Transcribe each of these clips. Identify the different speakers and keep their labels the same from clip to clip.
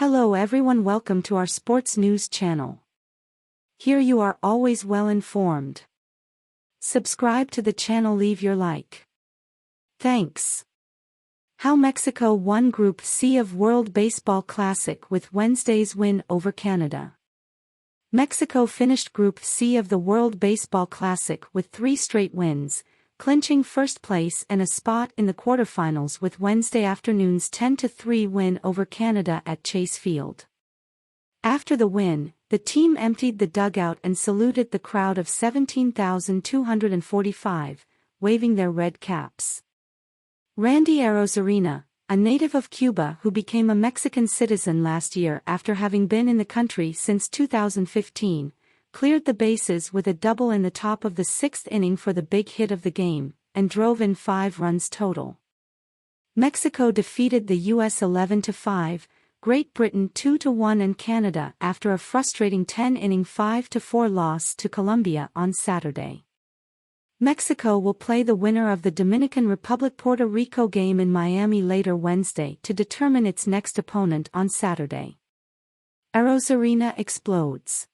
Speaker 1: Hello everyone, welcome to our sports news channel. Here you are always well informed. Subscribe to the channel, leave your like. Thanks. How Mexico won Group C of World Baseball Classic with Wednesday's win over Canada. Mexico finished Group C of the World Baseball Classic with 3 straight wins, clinching first place and a spot in the quarterfinals with Wednesday afternoon's 10-3 win over Canada at Chase Field. After the win, the team emptied the dugout and saluted the crowd of 17,245, waving their red caps. Randy Arozarena, a native of Cuba who became a Mexican citizen last year after having been in the country since 2015, cleared the bases with a double in the top of the 6th inning for the big hit of the game, and drove in 5 runs total. Mexico defeated the U.S. 11-5, Great Britain 2-1 and Canada after a frustrating 10-inning 5-4 loss to Colombia on Saturday. Mexico will play the winner of the Dominican Republic-Puerto Rico game in Miami later Wednesday to determine its next opponent on Saturday. Arozarena explodes.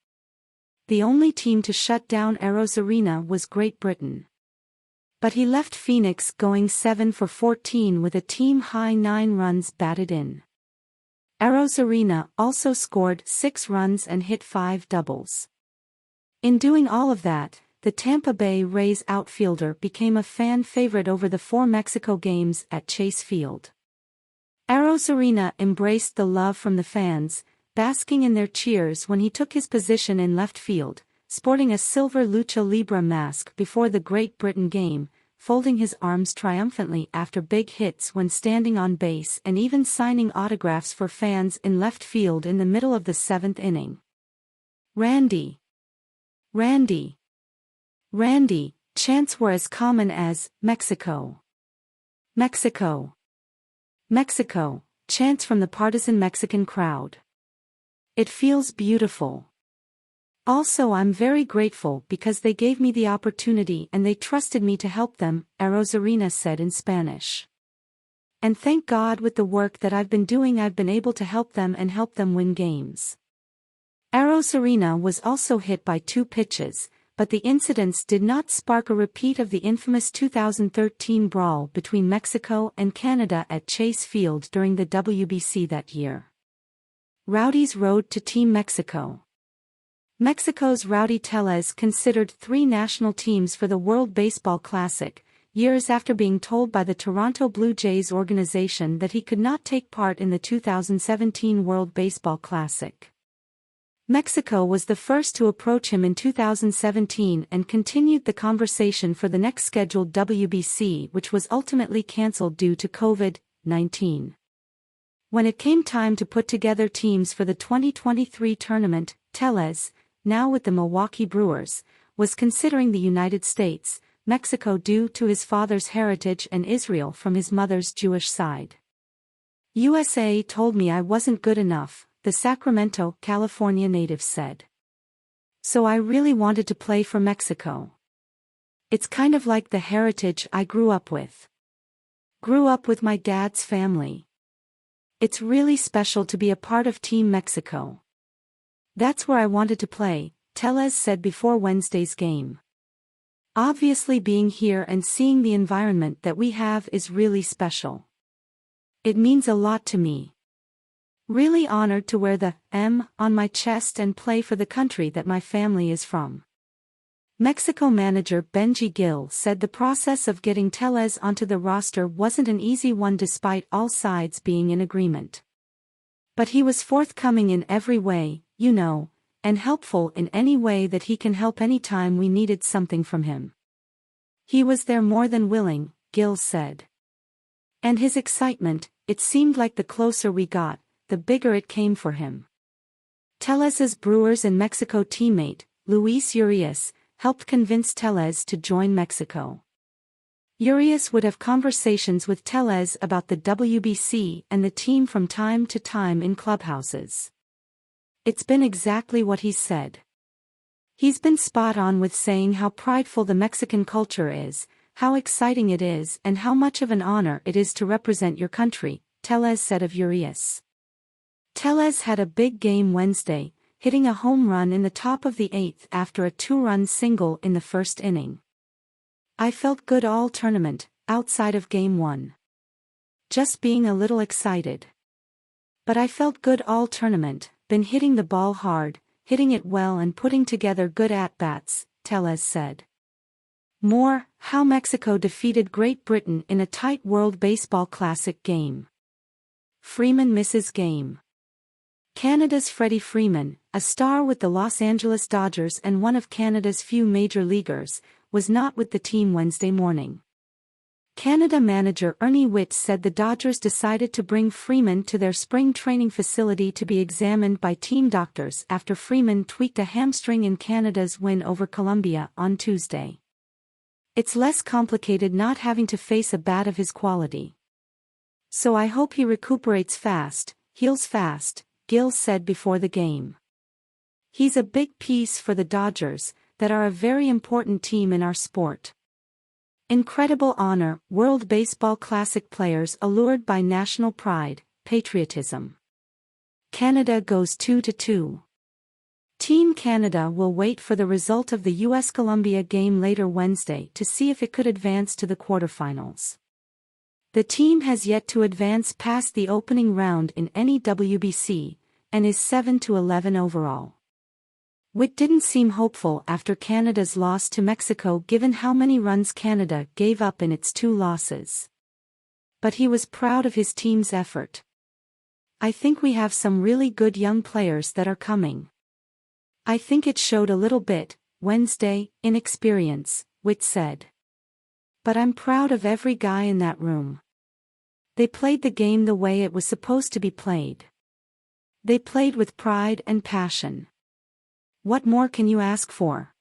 Speaker 1: The only team to shut down Arozarena was Great Britain. But he left Phoenix going 7 for 14 with a team-high 9 runs batted in. Arozarena also scored 6 runs and hit 5 doubles. In doing all of that, the Tampa Bay Rays outfielder became a fan favorite over the 4 Mexico games at Chase Field. Arozarena embraced the love from the fans, basking in their cheers when he took his position in left field, sporting a silver lucha libre mask before the Great Britain game, folding his arms triumphantly after big hits when standing on base and even signing autographs for fans in left field in the middle of the 7th inning. Randy. Randy. Randy, chants were as common as, Mexico. Mexico. Mexico, chants from the partisan Mexican crowd. It feels beautiful. Also, I'm very grateful because they gave me the opportunity and they trusted me to help them, Arozarena said in Spanish. And thank God with the work that I've been doing I've been able to help them and help them win games. Arozarena was also hit by 2 pitches, but the incidents did not spark a repeat of the infamous 2013 brawl between Mexico and Canada at Chase Field during the WBC that year. Rowdy's road to Team Mexico. Mexico's Rowdy Tellez considered 3 national teams for the World Baseball Classic, years after being told by the Toronto Blue Jays organization that he could not take part in the 2017 World Baseball Classic. Mexico was the first to approach him in 2017 and continued the conversation for the next scheduled WBC, which was ultimately cancelled due to COVID-19. When it came time to put together teams for the 2023 tournament, Tellez, now with the Milwaukee Brewers, was considering the United States, Mexico due to his father's heritage and Israel from his mother's Jewish side. USA told me I wasn't good enough, the Sacramento, California native said. So I really wanted to play for Mexico. It's kind of like the heritage I grew up with. Grew up with my dad's family. It's really special to be a part of Team Mexico. That's where I wanted to play, Tellez said before Wednesday's game. Obviously being here and seeing the environment that we have is really special. It means a lot to me. Really honored to wear the M on my chest and play for the country that my family is from. Mexico manager Benji Gil said the process of getting Tellez onto the roster wasn't an easy one despite all sides being in agreement. But he was forthcoming in every way, and helpful in any way that he can help anytime we needed something from him. He was there more than willing, Gil said. And his excitement, it seemed like the closer we got, the bigger it came for him. Tellez's Brewers and Mexico teammate, Luis Urias, helped convince Tellez to join Mexico. Urias would have conversations with Tellez about the WBC and the team from time to time in clubhouses. It's been exactly what he said. He's been spot on with saying how prideful the Mexican culture is, how exciting it is and how much of an honor it is to represent your country, Tellez said of Urias. Tellez had a big game Wednesday, hitting a home run in the top of the 8th after a 2-run single in the first inning. "I felt good all tournament, outside of Game 1. Just being a little excited. But I felt good all tournament, been hitting the ball hard, hitting it well and putting together good at-bats," Tellez said. More, how Mexico defeated Great Britain in a tight World Baseball Classic game. Freeman misses game. Canada's Freddie Freeman, a star with the Los Angeles Dodgers and one of Canada's few major leaguers, was not with the team Wednesday morning. Canada manager Ernie Whitt said the Dodgers decided to bring Freeman to their spring training facility to be examined by team doctors after Freeman tweaked a hamstring in Canada's win over Colombia on Tuesday. "It's less complicated not having to face a bat of his quality. So I hope he recuperates fast, heals fast," Gill said before the game. "He's a big piece for the Dodgers, that are a very important team in our sport. Incredible honor, World Baseball Classic players allured by national pride, patriotism." Canada goes 2-2. Team Canada will wait for the result of the US-Colombia game later Wednesday to see if it could advance to the quarterfinals. The team has yet to advance past the opening round in any WBC, and is 7-11 overall. Whitt didn't seem hopeful after Canada's loss to Mexico given how many runs Canada gave up in its 2 losses. But he was proud of his team's effort. "I think we have some really good young players that are coming. I think it showed a little bit, Wednesday, in experience," Whitt said. "But I'm proud of every guy in that room. They played the game the way it was supposed to be played. They played with pride and passion. What more can you ask for?"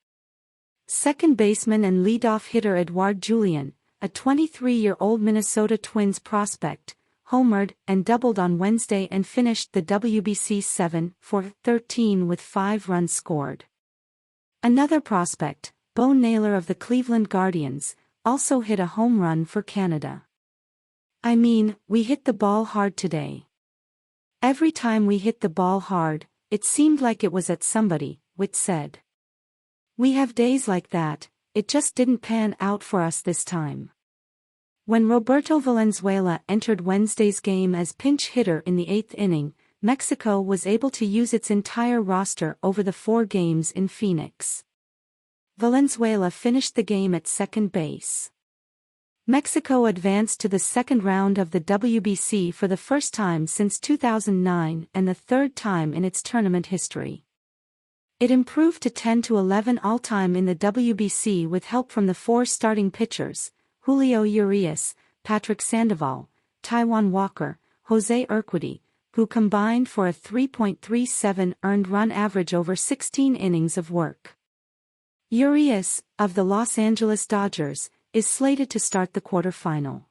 Speaker 1: Second baseman and leadoff hitter Edouard Julien, a 23-year-old Minnesota Twins prospect, homered and doubled on Wednesday and finished the WBC 7-for-13 with 5 runs scored. Another prospect, Bo Naylor of the Cleveland Guardians, also hit a home run for Canada. "I mean, we hit the ball hard today. Every time we hit the ball hard, it seemed like it was at somebody," Whitt said. "We have days like that, it just didn't pan out for us this time." When Roberto Valenzuela entered Wednesday's game as pinch hitter in the 8th inning, Mexico was able to use its entire roster over the 4 games in Phoenix. Valenzuela finished the game at second base. Mexico advanced to the second round of the WBC for the first time since 2009 and the third time in its tournament history. It improved to 10-11 all-time in the WBC with help from the 4 starting pitchers, Julio Urias, Patrick Sandoval, Taijuan Walker, Jose Urquidy, who combined for a 3.37 earned run average over 16 innings of work. Urias, of the Los Angeles Dodgers, is slated to start the quarterfinal.